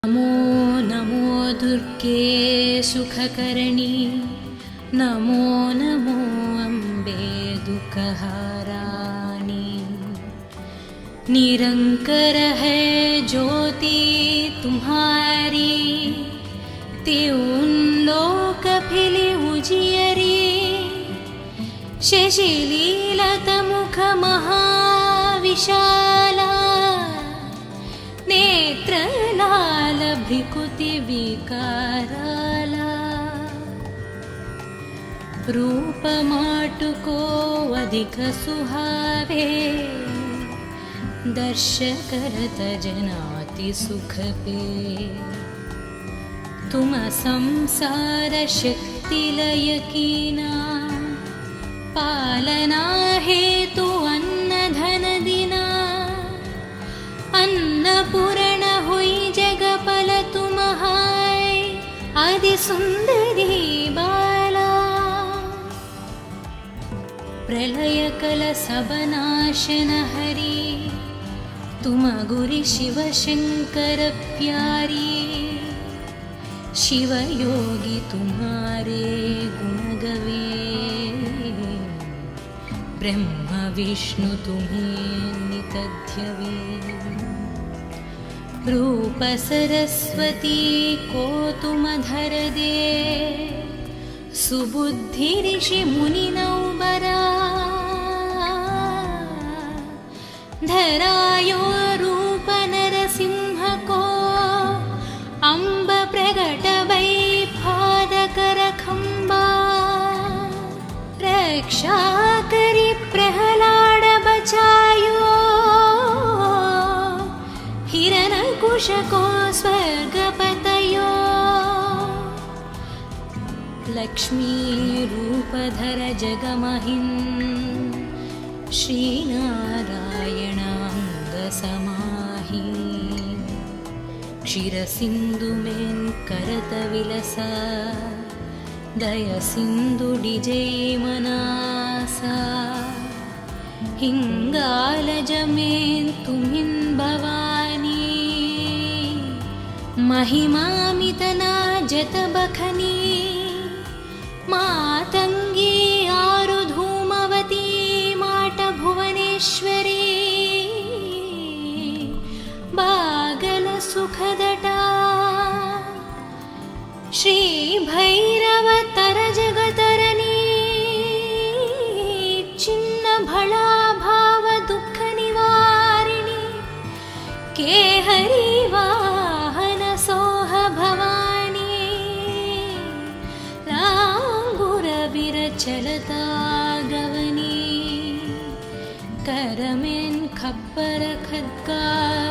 नमो नमो दुर्गे सुखकरणी, नमो नमो अम्बे दुःखहारानी। निरंकर है ज्योति तुम्हारी, त्यों लोक फिली उजियरी। शशिलीलत मुख महाविशाला, नेत्र लाल भ्रिकुति विकाराला। रूप माटुको अधिक सुहावे, दर्श करत जनाति सुख पे। तुम संसार शक्ति लय कीना, पालना हेतु अन्न धन दिना। अन्नपूर्ण हुई जगपल तुम हाय, आदि सुंदरी बाला। प्रलय कल सब नाशन हरी, तुम गुरि शिव शंकर प्यारी। शिव योगी तुम्हारे गुण गवे, ब्रह्म विष्णु तुम्हें नित ध्यवे। रूप सरस्वती को तुम धर दे, सुबुद्धि ऋषि मुनि नौबरा। धरायो रूप नरसिंह को, अम्ब प्रगट वै पादकर खंबा। रक्षा करी प्रहलाद बचायो, हिरण्यकुश को स्वर्ग पतयो। लक्ष्मी रूप धर जगमहिं, श्रीनारायण अंग समाहि। क्षीर सिंधु में करत विलसा, दय सिंधु डिजय मनासा। हिंगालज में तुमिन भवानी, महिमामितना जत बखनी। मातंगी आरु धूमवती, माट भुवनेश्वरी। बागल सुखदटा, श्री भैरव तर जगतरनी। चिन्न भला भाव दुख निवारिणी, के हरि वाहन सोह भवानी। लांगुर विरचलता गवनी, करमें खप्पर खद्गा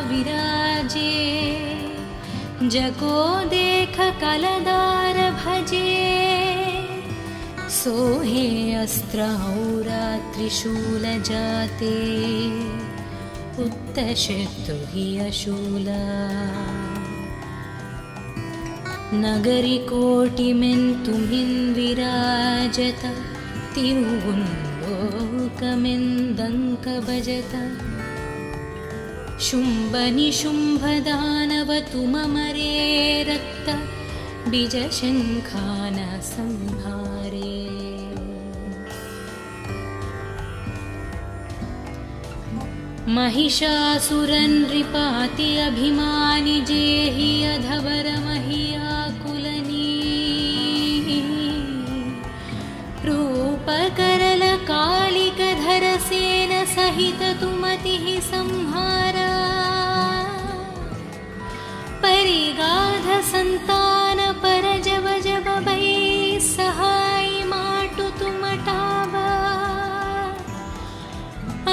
विराजे। जगो देख कलदार भजे, सोहे अस्त्र औरा त्रिशूल जाते। उत्तशत्रु हि अशूला, नगरी कोटि में तुमिन विराजत। त्यों लोक में दंक बजता। शुंभ निशुंभ दानव तुम मरे, रक्त बीज शंखान संहारे। महिषासुरन नृपाति अभिमानी, जेहि अधवर महियाकुलनी। रूप करल कालिक धर सेन सहित तुमति संहारा। परिगाध संतान पर जब जब भई, सहाय माटु तुम टावा।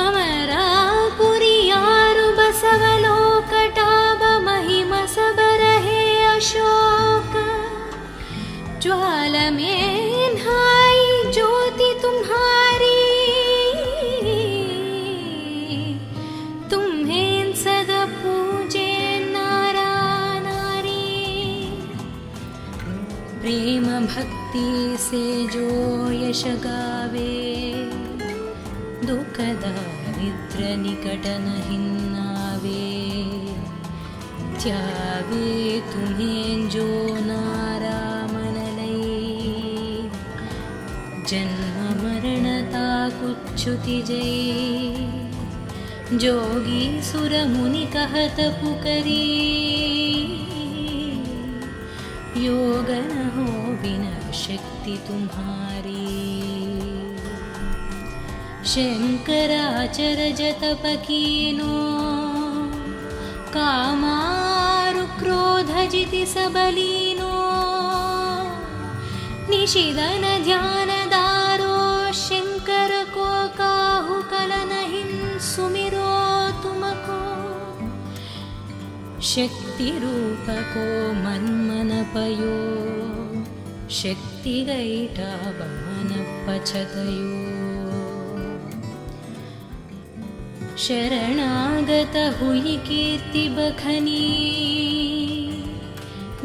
अमरापुरी यारु बसवलोक टाब, महिमा सब रहे अशोक। ज्वाल में नहाई ज्योति तुम्हारी, तुम्हें सदा पूजे नारा नारी। प्रेम भक्ति से जो यश गावे, दुख दारिद्र निकट नहीं आवे। त्यावे तुम्हें जो नारामनलै जन्म मरणता कुच्छुति जय जोगी सुर मुनि कहत पुकरी योग न हो बिना शक्ति तुम्हारी शंकराचर जतप कीनो कामारु क्रोध जिति सबलीनो निशिदन ध्यान दारो शंकर को काहु कलन हिन सुमिरो तुमको शक्ति रूप को मन मन पयो शक्ति गैठा बमन पछतयो शरणागत हुई कीर्ति बखनी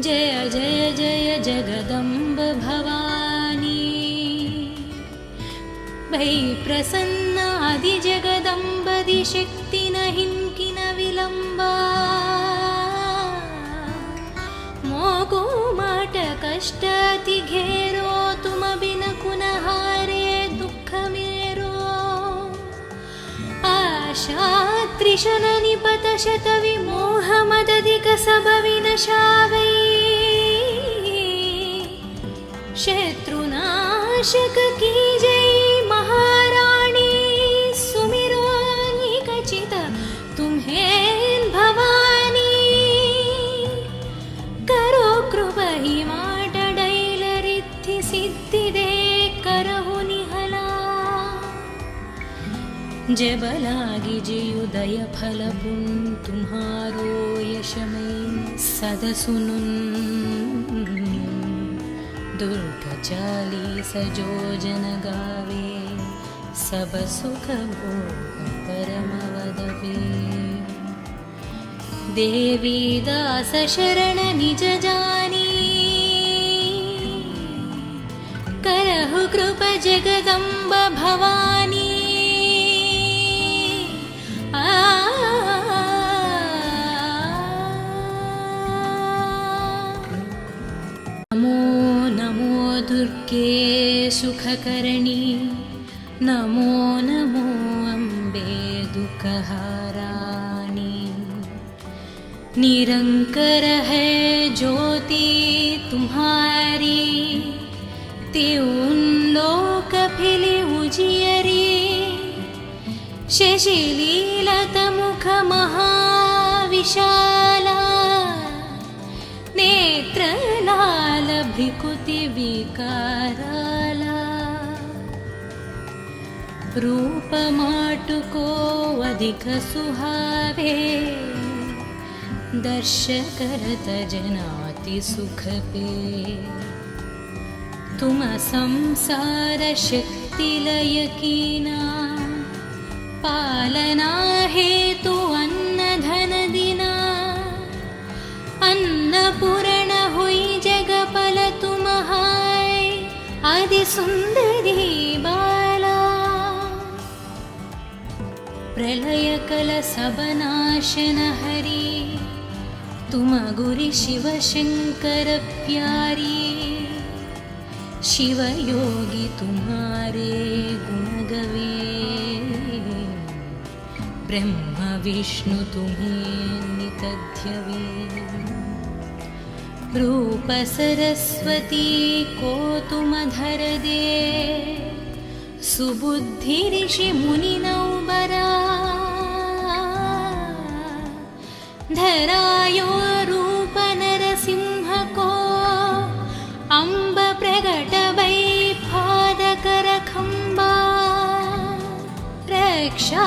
जय जय जय जगदम्ब भवानी भई प्रसन्न आदि जगदम्बदि शक्ति न हिंकि न विलंबा मोको माट कष्ट अति घेरो तुम बिन कुन हारे दुख मेरो आशा त्रिशन निपत शत विमोह मदधिक सब विनशावै शत्रुनाशक की जय महारानी सुमिरो निकचित तुम्हें भवानी करो कृपा ही माट डैल रिद्धि सिद्धि दे करहु निहला जब लागी जियुदय फल पुन तुम्हारो यशमय सद सुनुन दुर्ग चालीस जो जन गावे सब सुख भोग परम वदवे देवी दास शरण निज जानी करहु कृपा जगदम्ब भवानी दुर्गे सुखकरणी नमो नमो अम्बे दुःखहाराणी निरंकर है ज्योति तुम्हारी त्यों लोक फिले उजियरी शशिलीलत मुख महाविशाला नेत्र लाल भ्रिकुति विकाराला रूप माटु को अधिक सुहावे दर्श करत जनाति सुख पे तुम संसार शक्ति लय कीना पालना हेतु अन्न धन दिना अन्नपूर्ण हुई जगपल तुम्हाय आदि सुंदरी बाला प्रलय कल सब नाशन हरि तुम गुरि शिव शंकर प्यारी शिव योगी तुम्हारे गुण गवे ब्रह्म विष्णु तुम्हें नित ध्यवे रूप सरस्वती को तुम धर दे सुबुद्धि ऋषि मुनि नौबरा धरायो रूप नरसिंह को अम्ब प्रगट वै पादकर खंबा रक्षा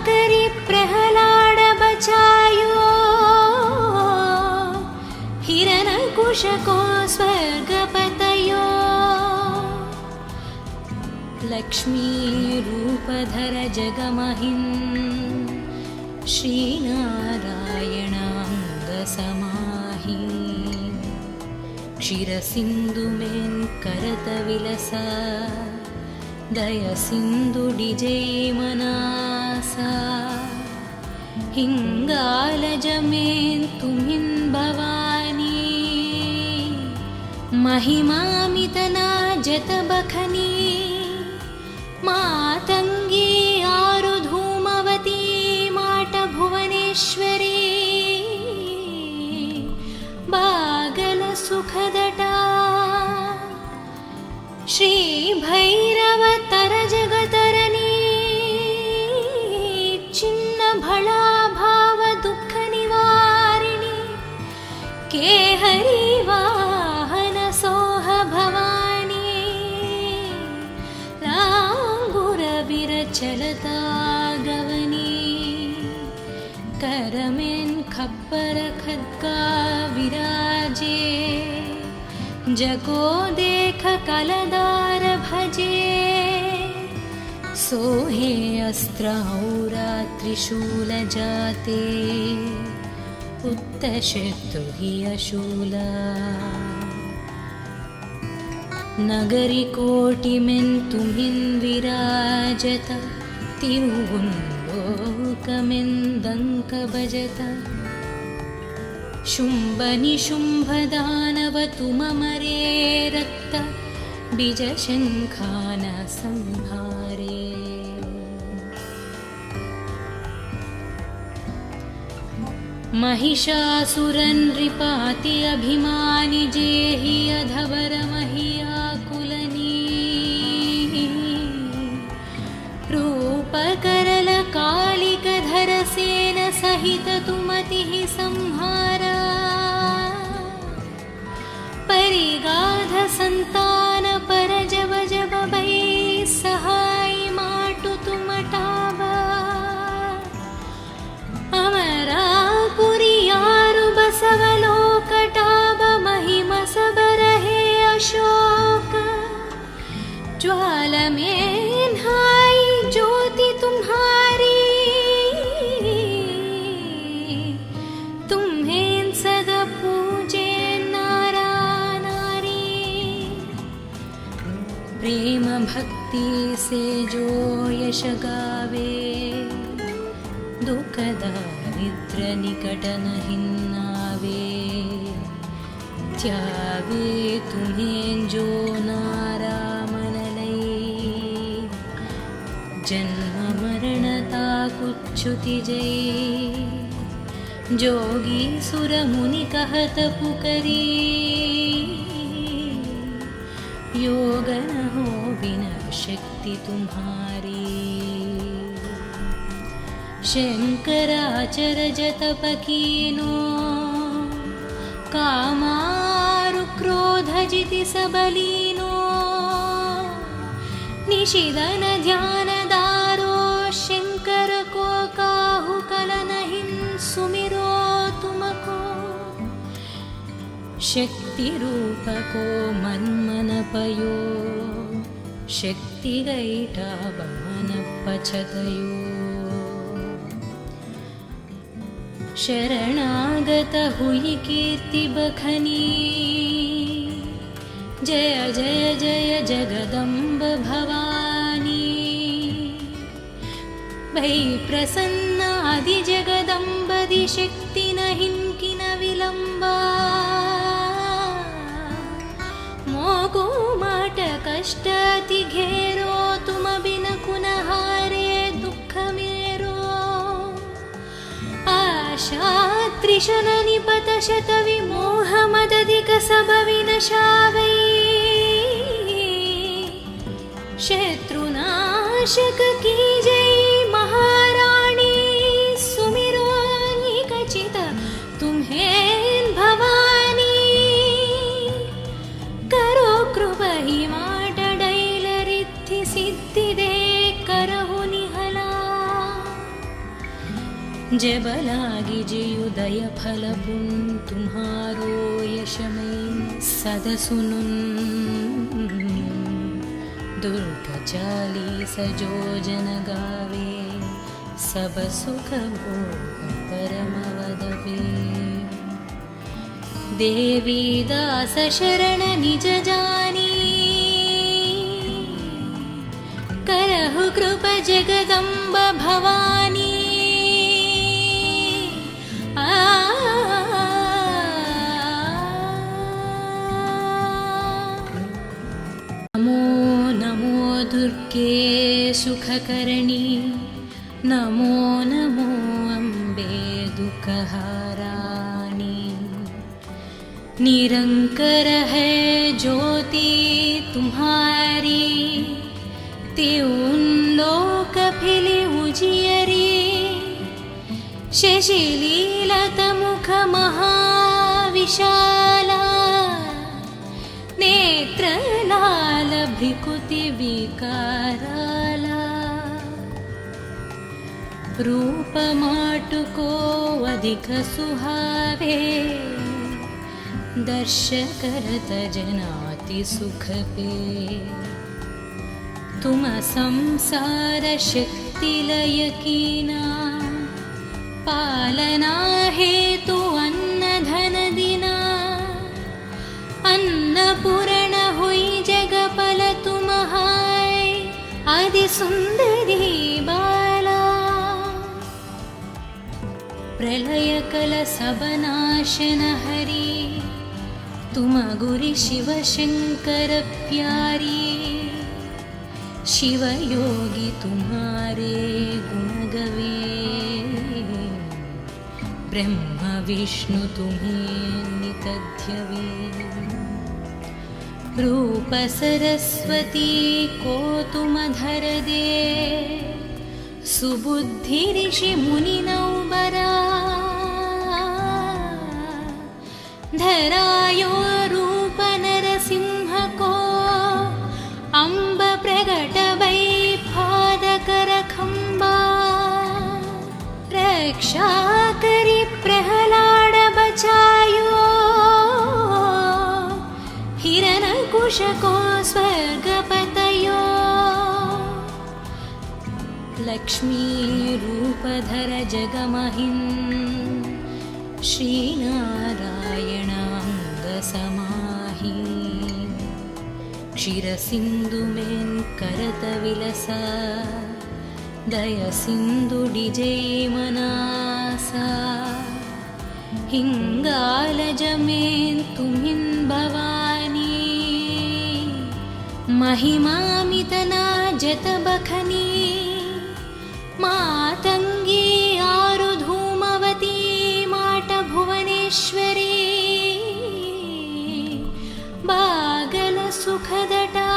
करी प्रहलाद बचायो हिरण्यकुश को स्वर्गपतयो लक्ष्मी रूपधर जगमहिन् श्रीनारायण अंग समाहि क्षीरसिंधु में करत विलसा दय सिंधु डिजय मनासा हिङ्गालजमेन्तुमिन् भवानी महिमामितना जतबखनी मातङ्गी आरुधूमवती माटभुवनेश्वरी बागलसुखदटा श्रीभैरवतरजगतरणी छिन्नभळाभावदुःखनिवारिणि केहरी वाहनसोह भवानी लाङ्गुरविरचलता गवनी करमेन् खप्पर खड्गा विराजे जगो देख कलदार भजे सोहे अस्त्रौरा त्रिशूल जाते उत्तशत्रु हि अशूला नगरी कोटिमेन्तुमिन् विराजत तिरुवुल्लोकमेन्दङ्क भजत शुम्भनिशुम्भदानवतुममरे रक्त बीजशङ्खान संहारे महिषासुरनृपाति अभिमानि जेहि अधवर महीयाकुलनी रूपकरल कालिकधर सेन सहित तुमतिः संहारा परिगाध संतान पर जब जब बै सहाय माटु तुमटाबा अमरा पुरियारु बसवलोकटाब महिम सबरहे अशोक ज्वाल में हाय ज्योति तुम्हारी तुम्हें सदा पूजे नारा नारी प्रेम भक्ति से जो यश गावे दुख दारिद्र निकट नहीं नावे त्यावे तुम्हें जो नारा मन लई जन्म मरणता कुच्छुति जय जोगी सुर मुनि कहत पुकरी योग न हो बिना शक्ति तुम्हारी शंकराचर जतप कीनो कामारु क्रोध जिति सबलीनो निशिदन ध्यान दारो शंकर को काहु कलन हिन सुमिरो तुमको शक्ति रूप को मन मन पयो शक्ति गैठा बमन पछतयो शरणागत हुई कीर्ति बखनी जय जय जय जगदम्ब भवानी भई प्रसन्न आदि जगदम्बदि शक्ति न हिंकि न विलंबा मोको माट कष्ट अति घेरो तुम बिन कुन हारे दुख मेरो आशा त्रिशन निपत शत विमोह मदधिक सब विनशावै शत्रुनाशक की जय महाराणी सुमिरो निकचित तुम्हें भवानी करो कृपा ही माट डैल रिद्धि सिद्धि दे करहु निहला जब लागी जियुदय फल पुन तुम्हारो यशमय सद सुनुन दुर्ग चालीस जो जन गावे सब सुख भोग परम वदवे देवी दास शरण निज जानी करहु कृप जगदम्ब भवानी नमो नमो दुर्गे सुखकर्णी, नमो नमो अम्बे दुःखहारानी। निरंकर है ज्योति तुम्हारी, त्यों लोक फिली उजियरी। शशिलीलत मुख महाविशाला, नेत्र लाल भ्रिकुति विकाराला। रूप माटुको अधिक सुहावे, दर्श करत जनाति सुख पे। तुम संसार शक्ति लय कीना, पालना हेतु अन्न धन दिना। अन्नपूर्ण हुई जगपल तुम हाय, आदि सुंदरी बाला। प्रलय कल सब नाशन हरी, तुम गुरि शिव शंकर प्यारी। शिव योगी तुम्हारे गुण गवे, ब्रह्म विष्णु तुम्हें नित ध्यवे। रूप सरस्वती को तुम धर दे, सुबुद्धि ऋषि मुनि नौबरा। धरायो रूप नरसिंह को, अम्ब प्रगट वै पादकर खंबा। रक्षा करी प्रहलाद बचायो, हिरण्यकुश को स्वर्ग पतयो। लक्ष्मी रूप धर जगमहिं, श्रीनारायण अंग समाहि। क्षीर सिंधु में करत विलसा, दय सिंधु डिजै मनासा। हिंगालज में तुमिन भवानी, महिमामितना जत बखनी। मातंगी आरु धूमवती, माट भुवनेश्वरी। बागल सुखदटा,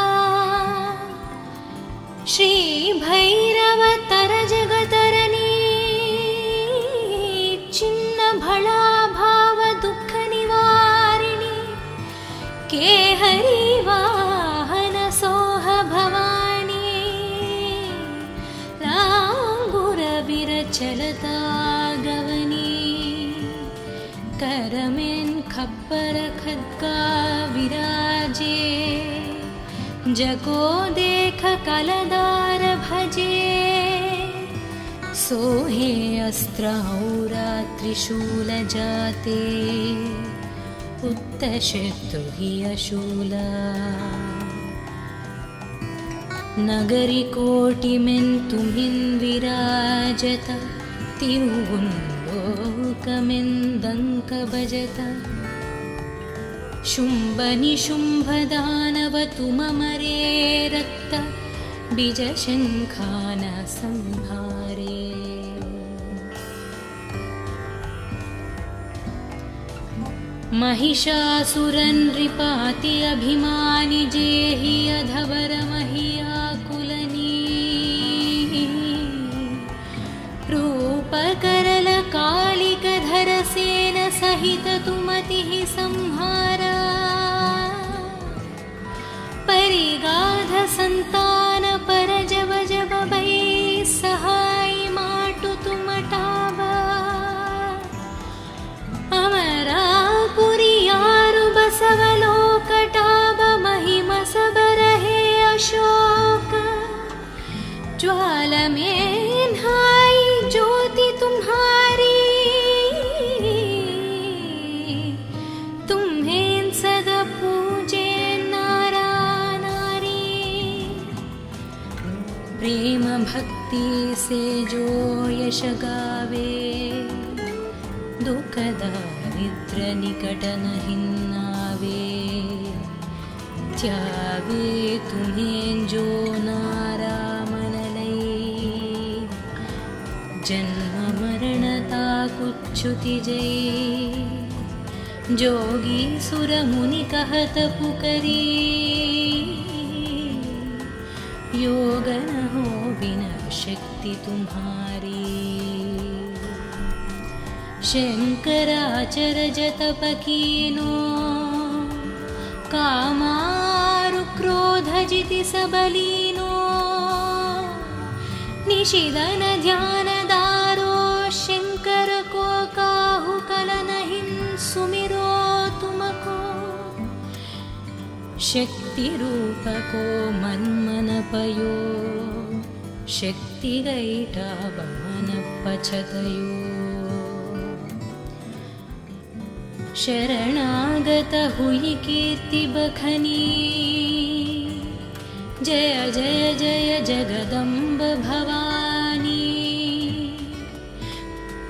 श्री भैरव तर जगतरनी। चिन्न भला भाव दुख निवारिणी, के हरि वाहन सोह भवानी। लांगुर विरचलता गवनी, करमें खप्पर खद्गा विराजे। जको देख कलदार भजे, सोहे अस्त्र औरा त्रिशूल जाते। उत्तशत्रु हि अशूला, नगरी कोटि में तुमिन विराजत। तिरुं लोकमें दंक भजत। शुंभ निशुंभ दानव तुम मरे, रक्त बीज शंखान संहारे। महिषासुरन नृपाति अभिमानि, जेहि अधवर महियाकुलनी। रूप करल कालिक धर सेन सहित तुमति संहारा। परिगाध संतान पर जब जब भई, सहाय माटु तुम टाबा। अमरापुरी यारु बसवलोक टाब, महिमा सब रहे अशोक। ज्वाल में नहाई ज्योति तुम्हारी, तुम्हें सदा पूजे नारा नारी। प्रेम भक्ति से जो यश गावे, दुःखदारिद्र्यनिकटनहिन्नावे त्यावे तुम्हें जो नारामनलै जन्म मरणता कुच्छुति जय जोगी सुर मुनि कहत पुकरी योग न हो बिना शक्ति तुम्हारी शंकराचर जतप कीनो कामारु क्रोध जिति सबलीनो निशिदन ध्यान दारो शंकर को काहु कलन हिन सुमिरो तुमको शक्ति रूप को मन मन पयो शक्ति गैटा बमन पछतयो शरणागत हुई कीर्ति बखनी जय जय जय जगदम्ब भवानी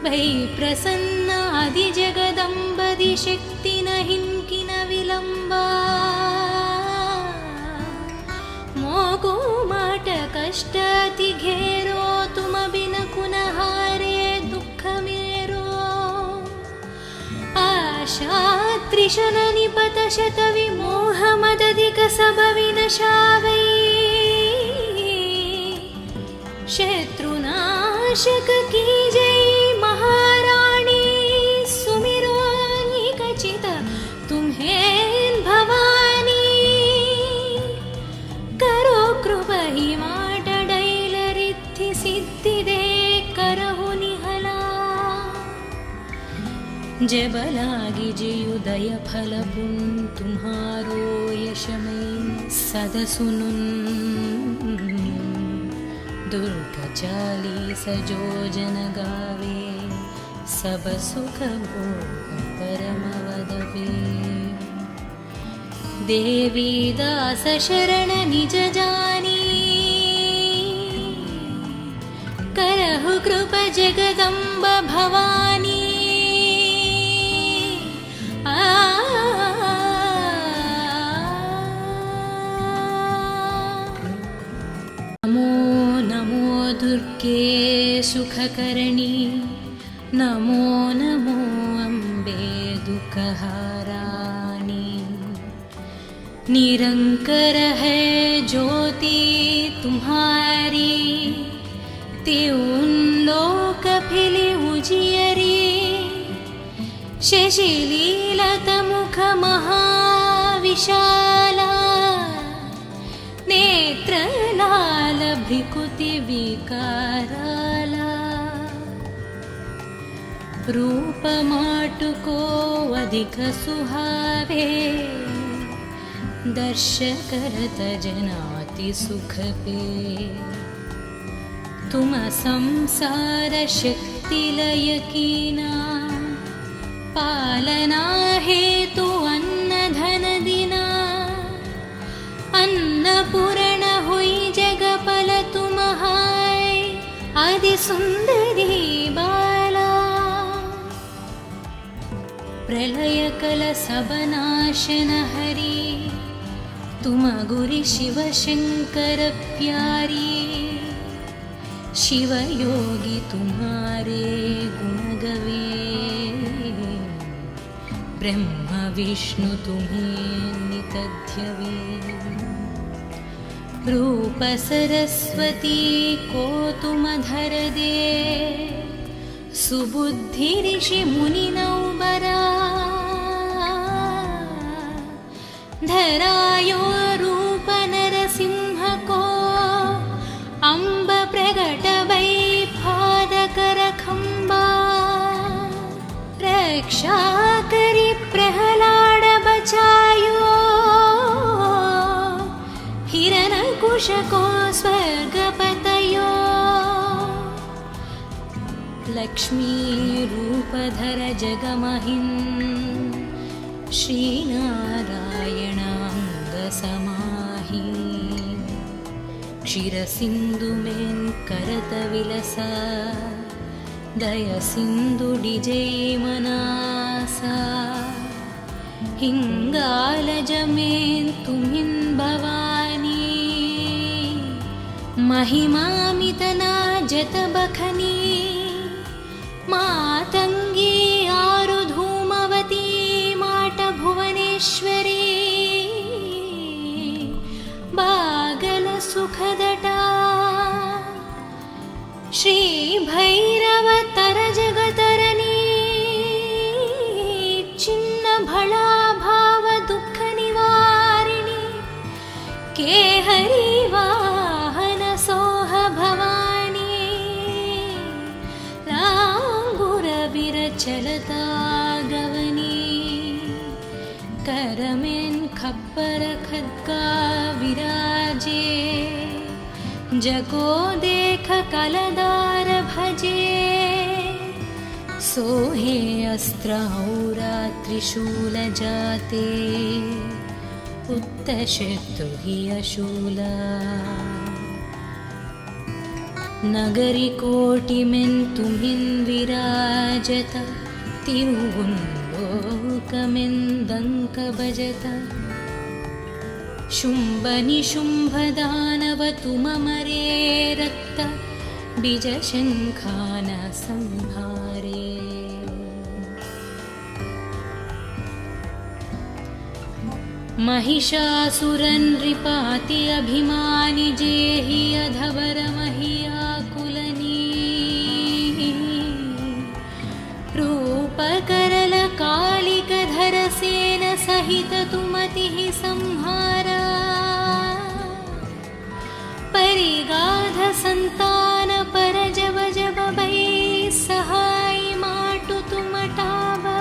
भई प्रसन्न आदि जगदम्बदि शक्ति न हिंकिन विलंबा मोको माट कष्ट अति घेरो तुम बिन कुन हारे दुख मेरो आशा त्रिशन निपत शत विमोह मदधिक सब विनशावै शत्रुनाशक की जय महारानी सुमिरो निकचित तुम्हें भवानी करो कृपा ही माट डैल रिद्धि सिद्धि दे करहु निहला जब लागी जियुदय फल पुन तुम्हारो यशमय सद सुनुन दुर्ग चालीस जो जन गावे सब सुख भोग परम वदवे देवी दास शरण निज जानी करहु कृपा जगदम्ब भवानी नमो नमो दुर्गे सुखकरणी नमो नमो अम्बे दुःखहारानी निरंकर है ज्योति तुम्हारी त्यों लोक फिले उजियरी शशिलीलत मुख महाविशाला नेत्र लाल भ्रिकुति विकाराला रूप माटु को अधिक सुहावे दर्श करत जनाति सुख पे तुम संसार शक्ति लय कीना पालना हेतु अन्न धन दिना अन्नपूर्ण हुई जगपल तुम्हाय आदि सुंदरी बाला प्रलय कल सब नाशन हरि तुम गुरि शिव शंकर प्यारी शिव योगी तुम्हारे गुण गवे ब्रह्म विष्णु तुम्हें नितध्यवे रूप सरस्वती को तुम धर दे सुबुद्धि ऋषि मुनि नौबरा धरायो रूप नरसिंह को अम्ब प्रगट वै पादकर खंबा रक्षा करी प्रहलाद बचायो हिरण्यकुश को स्वर्ग पतयो लक्ष्मी रूप धर जगमहिन् श्रीनारायण अंग समाहि क्षीर सिंधु में करत विलसा दय सिन्धुडिजै मनासा हिङ्गालजमेन् तुमिन् भवानी महिमामितना जतबखनी मातङ्गी आरुधूमवती माट भुवनेश्वरी बागल सुखदटा श्री भैरव तर जगतरनी चिन्न भला भाव दुःख निवारिणी केहरी वाहन सोह भवानी लांगुर विरचलता गवनी करमेन खप्पर खद्गा विराजे जगो देख कलदार भजे सोहे अस्त्र औरा त्रिशूल जाते उत्तशत्रु हि अशूला नगरी कोटिमेन् तुमिन् विराजत तिरुवुन्लोकमेन् दङ्क भजत शुम्भ निशुम्भ दानव तुममरे रक्त बीजशङ्खान संहारे महिषासुरनृपाति अभिमानि जेहि अधवर महियाकुलनी रूपकरल कालिकधर सेन सहित तुमतिः संहारा परिगाध संतान पर जब जब भई सहाय माटु तुमटावा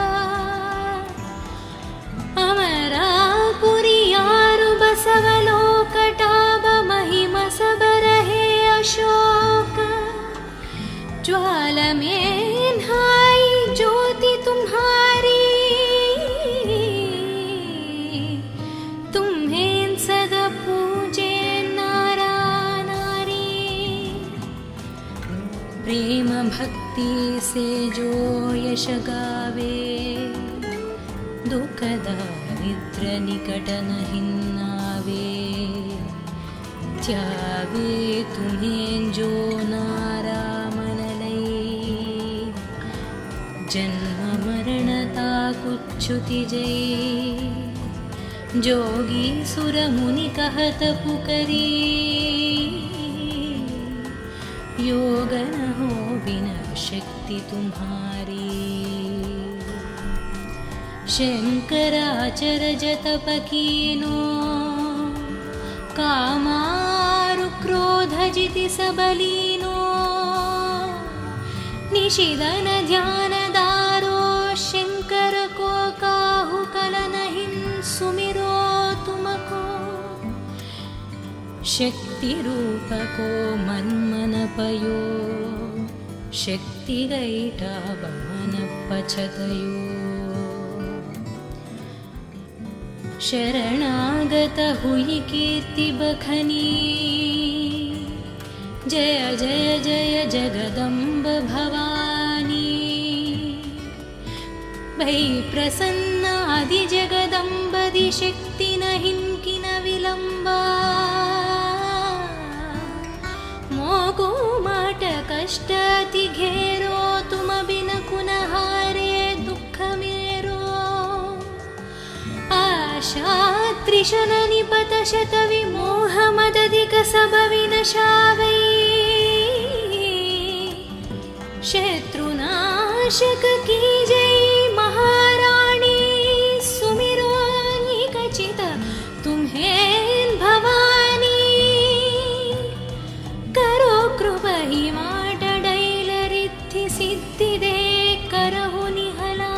अमरापुरियारु बसवलोकटाव महिम सब रहे अशोक ज्वाल में हाय ज्योति तुम्हारी तुम्हें सदा पूजे नारा नारी प्रेम भक्ति से जो यश गावे दुख दारिद्र निकट नहीं नावे त्यावे तुम्हें जो नारा मन लई जन्म मरणता कुच्छुति जय जोगी सुर मुनि कहत पुकरी योग न हो बिना शक्ति तुम्हारी शंकराचर जतप कीनो कामारु क्रोध जिति सबलीनो निशिदन ध्यान दारो शंकर को काहु कलनहिं सुमिरो तुमको शक्ति रूप को मन मन पयो शक्ति गैठा बमन पछतयो शरणागत हुई कीर्ति बखनी जय जय जय जगदम्ब भवानी भई प्रसन्न आदि जगदम्ब दि शक्ति नहीं किन विलंबा मोको माट कष्ट अति घेरो तुम बिन कुनहारे दुख मेरो आशा त्रिशन निपत शत विमोह मदधिक सब विनशावै शत्रुनाशक की जय महाराणी सुमिरो निकचित तुम्हें भवानी करो कृपहि माट डैल रिद्धि सिद्धि दे करहु निहला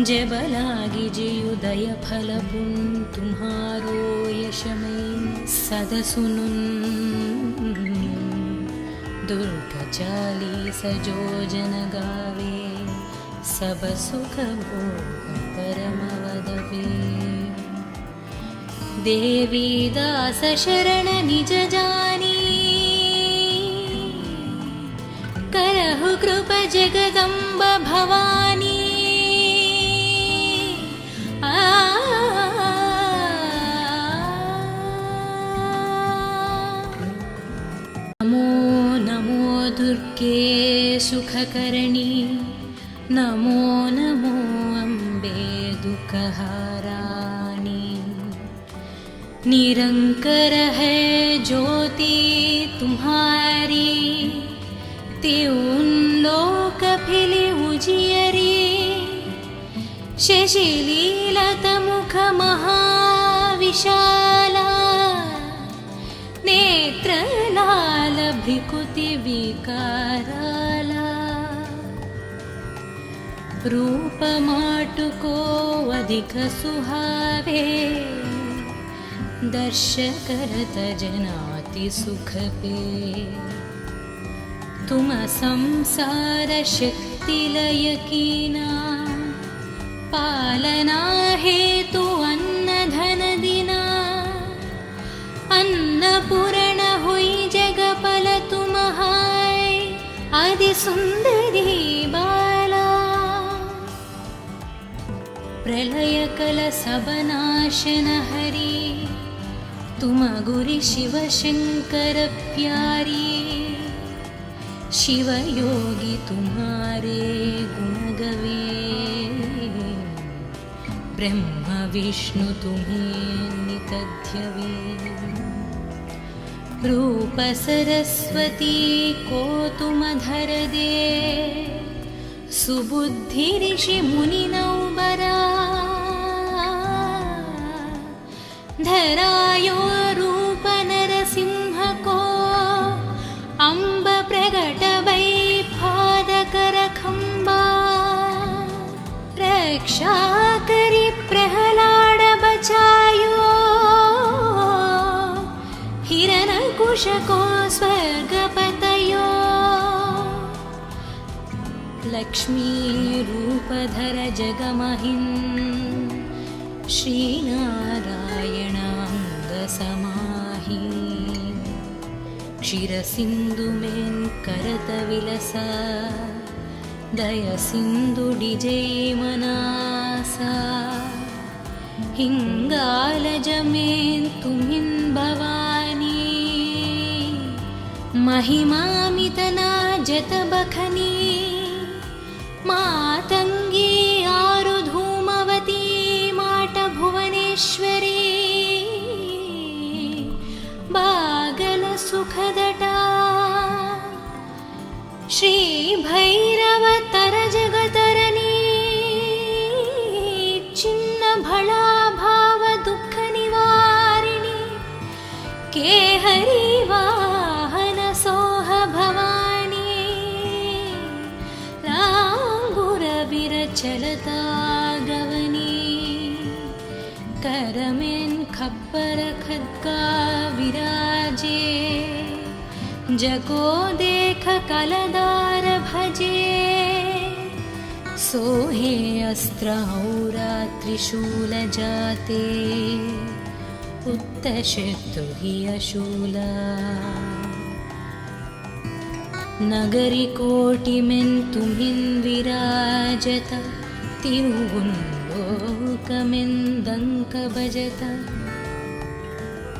जब लागी जियुदय फल पुन तुम्हारो यशमय सद सुनुन दुर्ग चालीस जो जन गावे सब सुख भोग परम वदवे देवी दास शरण निज जानी करहु कृप जगदम्ब भवानी। नमो नमो दुर्गे सुखकर्णी, नमो नमो अम्बे दुःखहाराणी। निरंकर है ज्योति तुम्हारी, त्यों लोक फिले उजियरी। शशिलीलत मुख महाविशाला, नेत्रलाल भ्रिकुति विकाराला। रूप माटुको अधिक सुहावे, दर्श करत जनाति सुख पे। तुम संसार शक्ति लय कीना, पालना हेतु अन्न धन दिना। अन्नपूर्ण हुई जगपल तुम्हाय, आदि सुंदरी बाला। प्रलय कल सब नाशन हरी, तुम गुरि शिव शंकर प्यारी। शिव योगी तुम्हारे गुण गवे, ब्रह्म विष्णु तुम्हें नित ध्यवे। रूप सरस्वती को तुम धर दे, सुबुद्धि ऋषि मुनि नौबरा। धरायो रूप नरसिंह को, अम्ब प्रगट वै पादकर खंबा। रक्षा करी प्रहलाद बचायो, हिरण्यकुश को स्वर्ग पतयो। लक्ष्मी रूप धर जगमहिं, श्री नारायण अंग समाहि। क्षीर सिंधु में करत विलसा, दय सिंधु डिजै मनासा। हिंगालज में तुमिन भवानी, महिमामितना जत बखनी। मातंगी आरु धूमवती, माट भुवनेश्वरी। बागल सुखदटा, श्री भैरव तर जगतरनी। चिन्न भला भाव दुख निवारिणी, केहरी वाहन सोह भवानी। लांगुर विरचलता गवनी, करमें खप्पर खद्गा विराजे। जगो देख कलदार भजे, सोहे अस्त्र औरा त्रिशूल जाते। उत्तशत्रु हि अशूला, नगरी कोटि में तुमिन विराजत। तिरुवुल्लोकमें दंक भजत।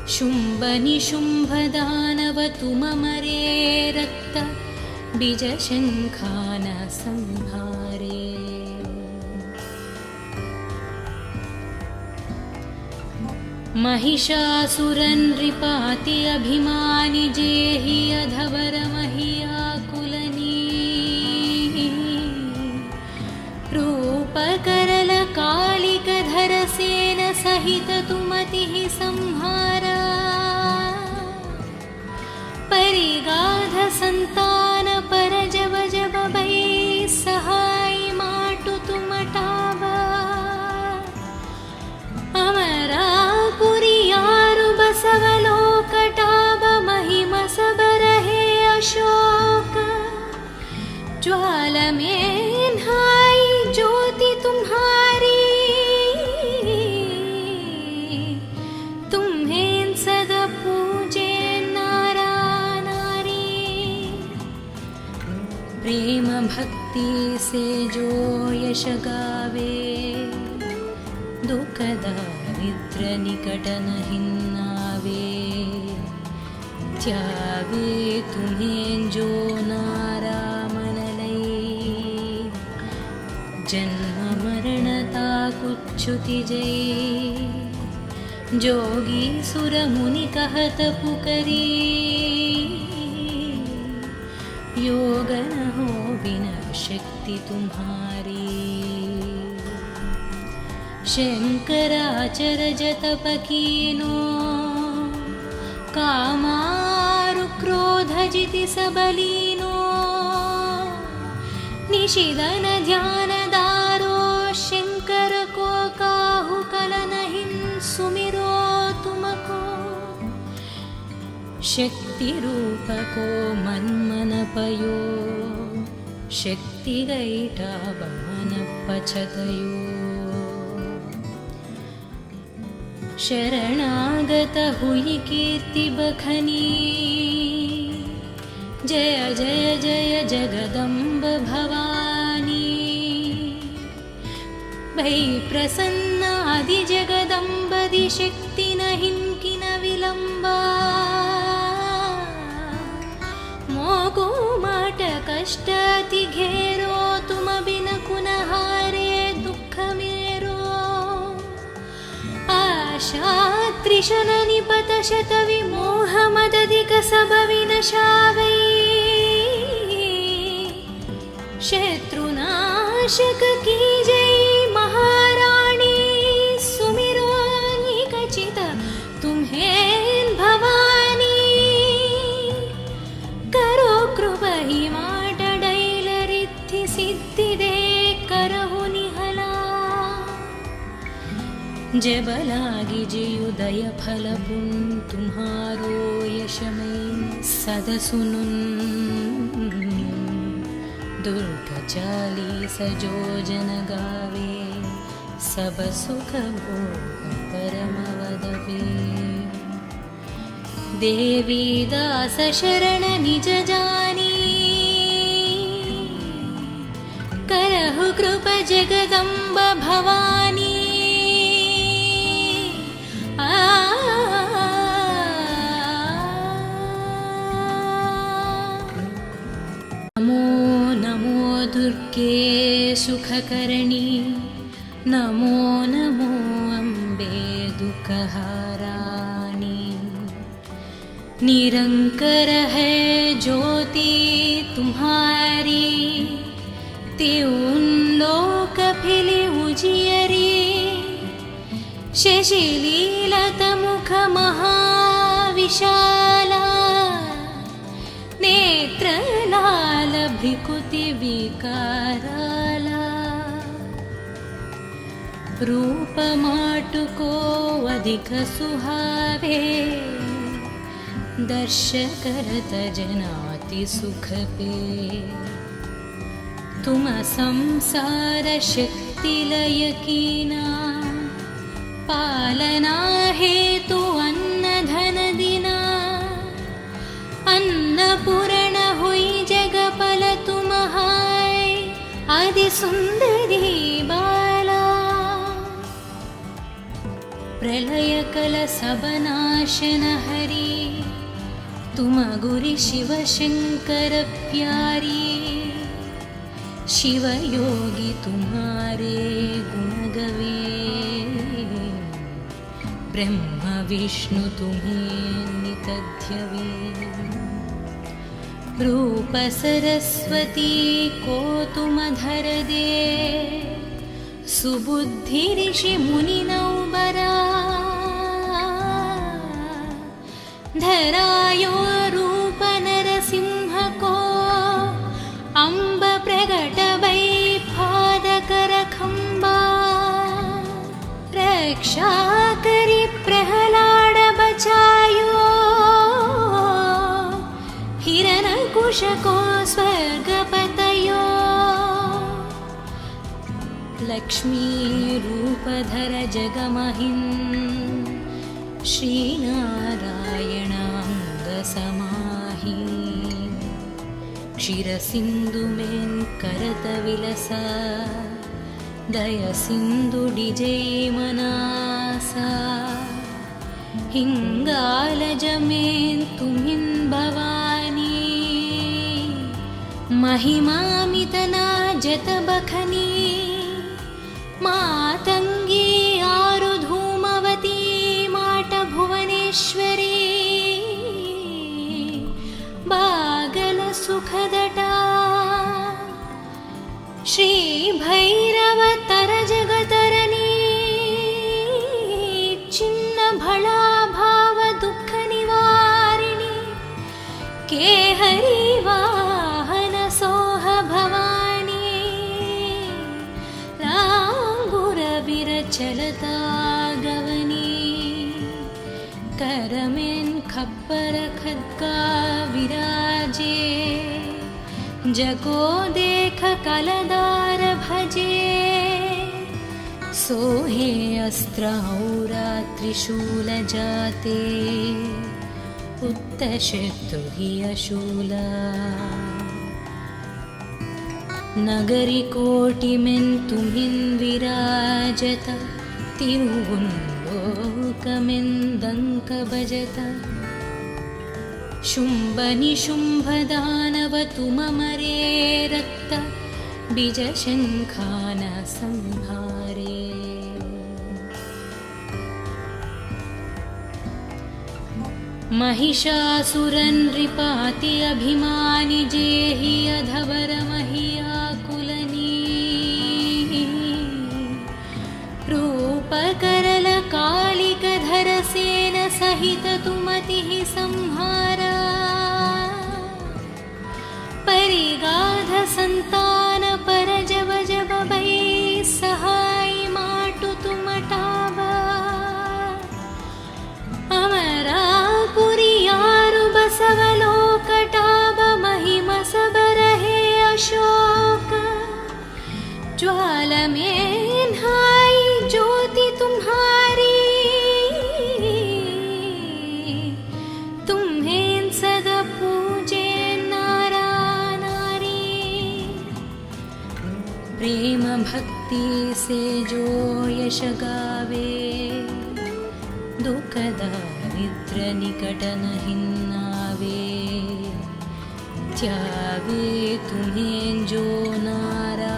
शुंभ निशुंभ दानव तुम मरे, रक्त बीज शंखान संहारे। महिषासुरन नृपाति अभिमानि, जेहि अधवर महियाकुलनी। रूप करल कालिक धर सेन सहित तुमति संहारा। परिगाध संतान पर जब जब भई, सहाय माटु तुम टावा। अमरापुरी यारु बसवलोक टाब, महिमा सब रहे अशोक। ज्वाल में नहाई ज्योति तुम्हारी, तुम्हें सदा पूजे नारा नारी। शक्ति से जो यश गावे, दुख दारिद्र निकट नहीं आवे। त्यावे तुम्हें जो नारा मन लई, जन्म मरणता कुच्छुति जय। जोगी सुर मुनि कहत पुकरी, योग न हो बिना शक्ति तुम्हारी। शंकराचर जतप कीनो, कामारु क्रोध जिति सबलीनो। निशिदन ध्यान दारो, शंकर को काहु कल नहीं सुमिरो तुमको। शक्ति रूप को मन मन पयो, शक्ति गईटा बमन पछतयो। शरणागत हुई कीर्ति बखनी, जय जय जय जगदम्ब भवानी। भई प्रसन्न आदि जगदम्बदि शक्ति नहीं किन विलंबा। मोको माट कष्ट अति घेरो, तुम बिन कुन हारे दुख मेरो। आशा त्रिशन निपत शत विमोह मदधिक सब विनशावै। शत्रुनाशक की जय महारानी, सुमिरो निकचित तुम्हें भवानी। करो कृपा ही माट डैल रिद्धि सिद्धि दे करहु निहला। जब लागी जयुदय फल पुन, तुम्हारो यश में सद सुनुन। दुर्ग 40 जो जन गावे, सब सुख भोग परम वदवे। देवी दास शरण निज जानी, करहु कृपा जगदम्ब भवानी। नमो नमो दुर्गे सुखकरणी, नमो नमो अम्बे दुःखहारानी। निरंकर है ज्योति तुम्हारी, त्यों लोक फिली उजियरी। शशिलीलत मुख महाविशाला, नेत्र लाल भ्रिकुति विकाराला। रूप माटु को अधिक सुहावे, दर्श करत जनाति सुख पे। तुम संसार शक्ति लय कीना, पालना हेतु अन्न धन दिना। अन्नपूर्ण हुई जगपल तुम्हाय, आदि सुंदरी बाला। प्रलय कल सब नाशन हरी, तुम गुरि शिव शंकर प्यारी। शिव योगी तुम्हारे गुण गवे, ब्रह्म विष्णु तुम्हें नितध्यवे। रूप सरस्वती को तुम धर दे, सुबुद्धि ऋषि मुनि नौबरा। धरायो रूप नरसिंह को, अम्ब प्रगट वै पादकर खंबा। रक्षा करी प्रहलाद बचायो, हिरण्यकुश को स्वर्ग पतयो। लक्ष्मी रूप धर जगमहिं, श्रीनारायण अंग समाहि। क्षीरसिन्धु मेन् करत विलसा दय सिन्धु डिजै मनासा हिंगालज मेन् तुमिन् भवानी महिमामितना जत बखनी मातंगी आरु धूमवती माट भुवनेश्वरी बागल सुखदटा श्री भैरव तर जगतरनी चिन्न भला भाव दुख निवारिणी केहरी वाहन सोह भवानी लांगुर विरचलता गवनी करमेन खप्पर खद्गा विराजे जगो देख कलदार भजे सोहे अस्त्रौरा त्रिशूल जाते उत्तशत्रु हि अशूला नगरी कोटि में तुमिन् विराजत तिरुवुल्लोकमेन्दंक भजत शुंभ निशुंभ दानव तुममरे रक्त बीज शंखान संहारे महिषासुरन् नृपाति अभिमानि जेहि अधवर महियाकुलनी रूपकरल कालिक धर सेन सहित तुमतिः संहारा परिगाध संतान पर जब जब भई सहाय माटु तुमटावा अमरापुरी यारु बसवलोकटाब महिम सबर है अशोक ज्वाल में हाई ज्योति तुम्हारी तुम्हें सदा पूजे नारा नारी प्रेम भक्ति से जो यश गावे दुख दारिद्र निकट नहिन्नावे त्यावे तुम्हें जो नारा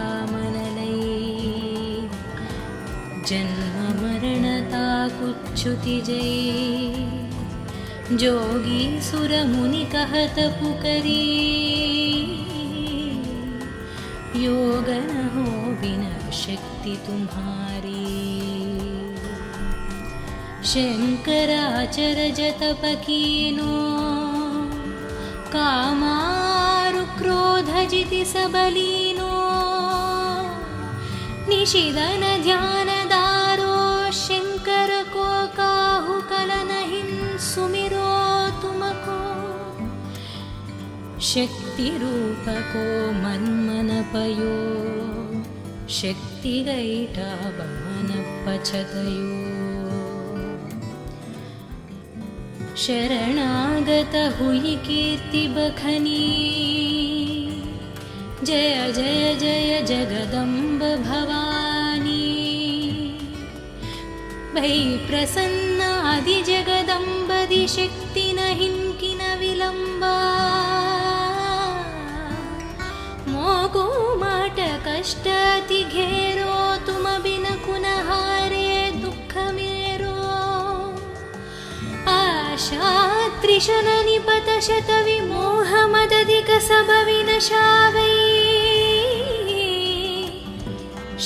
जन्म मरणता कुच्छुति जय जोगी सुर मुनि कहत पुकरी योग न हो बिना शक्ति तुम्हारी शंकराचर जतप कीनो कामारु क्रोध जिति सबलीनो निशिदन ध्यान दारो शंकर को काहु कल नहीं सुमिरो तुमको शक्ति रूप को मन मन पयो शक्ति गईटा बमन पछतयो शरणागत हुई कीर्ति बखनी जय जय जय जगदम्ब भवानी भई प्रसन्न आदि जगदम्ब दि शक्ति नहीं किन विलंबा मोको माट कष्ट अति घेरो तुम बिन कुनहारे दुख मेरो आशा त्रिशन निपत शत विमोह मदधिक सब विनशावै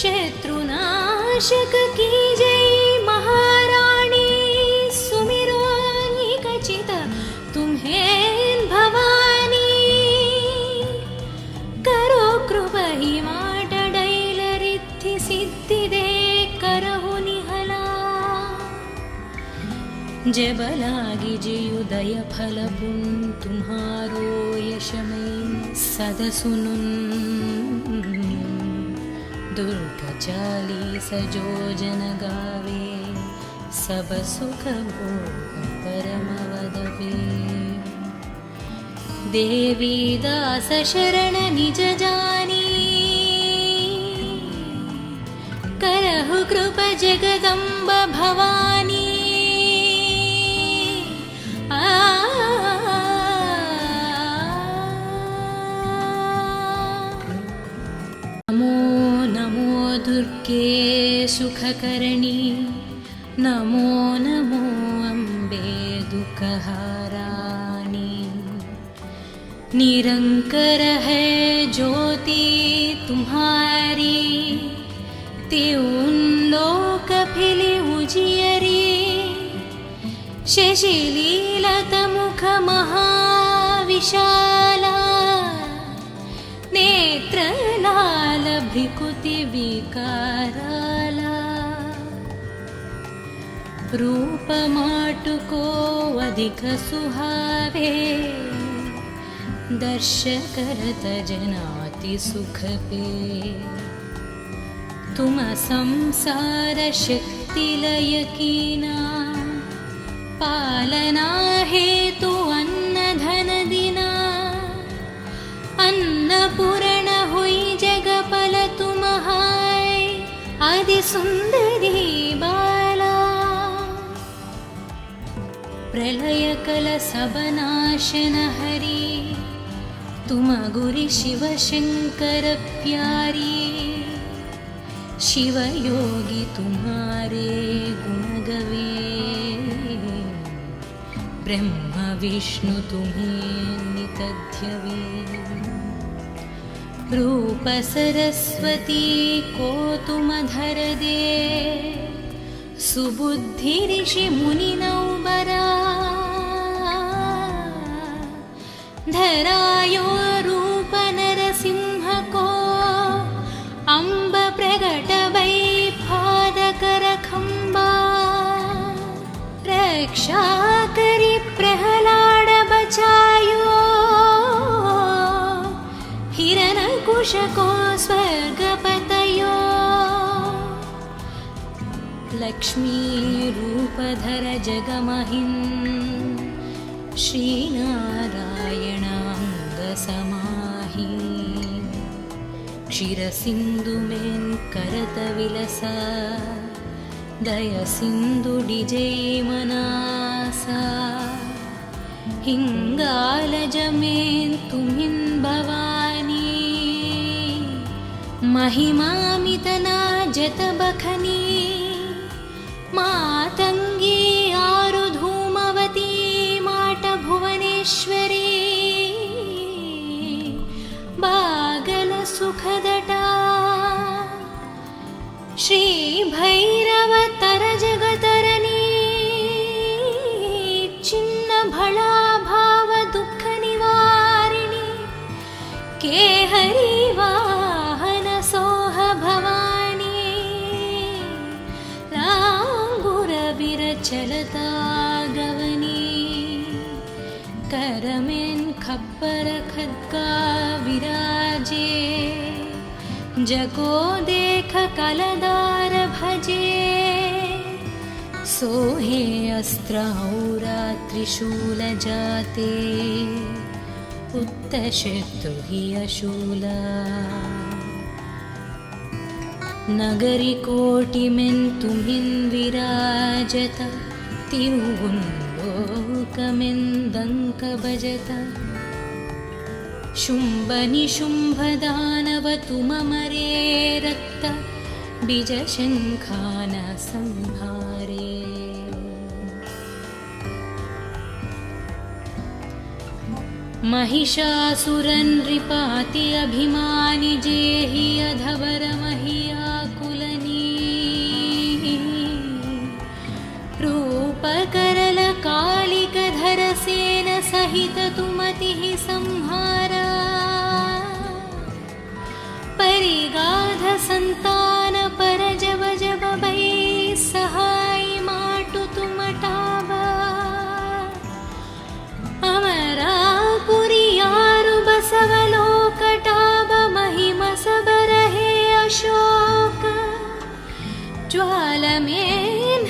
शत्रुनाशक की जय महारानी सुमिरो निकचित तुम्हें भवानी करो कृपा ही माट डैल रिद्धि सिद्धि दे करहु निहला जब लागी जियुदय फल पुन तुम्हारो यशमय सद सुनुन दुर्ग चालीस जो जन गावे सब सुख भोग परम वदवे देवी दास शरण निज जानी करहु कृप जगदम्ब भवानी नमो नमो दुर्गे सुखकर्णी नमो नमो अम्बे दुःखहाराणि निरंकर है ज्योति तुम्हारी त्यों लोक फिली उजियरी शशिलीलत मुख महाविशाला नेत्र लाल भ्रिकुति विकाराला रूप माटुको अधिक सुहावे दर्श करत जनाति सुख पे तुम संसार शक्ति लय कीना पालना हेतु अन्न धन दिना अन्नपूर्ण हुई जगपल तुम्हाय आदि सुंदरी बाला प्रलय कल सब नाशन हरि तुम गुरु शिव शंकर प्यारी शिव योगी तुम्हारे गुण गवे ब्रह्म विष्णु तुम्हें नित ध्यवे रूप सरस्वती को तुम धर दे सुबुद्धि ऋषि मुनि नौबरा धरायो रूप नरसिंह को अम्ब प्रगट वै पादकर खंबा रक्षा करी प्रहलाद बचायो हिरण्यकुश को स्वर्ग पतयो लक्ष्मी रूप धर जगमहिं श्रीनारायण अंग समाहि क्षीर सिंधु में करत विलसा दय सिंधु डिजय मनासा हिंगाल जमें तुमिन भवानी महिमामितना जत बखनी मातंगी आरु धूमवती माट भुवनेश्वरी बागल सुखदटा श्री भैरव तर जगतरनी चिन्न भला भाव दुख निवारिणी के हरि वाहन सोह भवानी लांगुर विरचलता गवनी करमें खप्पर खद्गा विराजे जगो देख कलदार भजे सोहे अस्त्र औरा त्रिशूल जाते उत्तशत्रु हि अशूला नगरी कोटि में तुमिन विराजत तिरुवुन लोकमें दंक बजता शुंभ निशुंभ दानव तुम मरे रक्त बीज शंखान संहारे महिषासुरन नृपाति अभिमानि जेहि अधवर महियाकुलनी रूप करल कालिक धर सेन सहित तुमति संहारा परिगाध संतान पर जब जब भई सहाय माटु तुम टावा अमरा पुरियारु बसवलोक टावा महिमा सब रहे अशोक ज्वाल में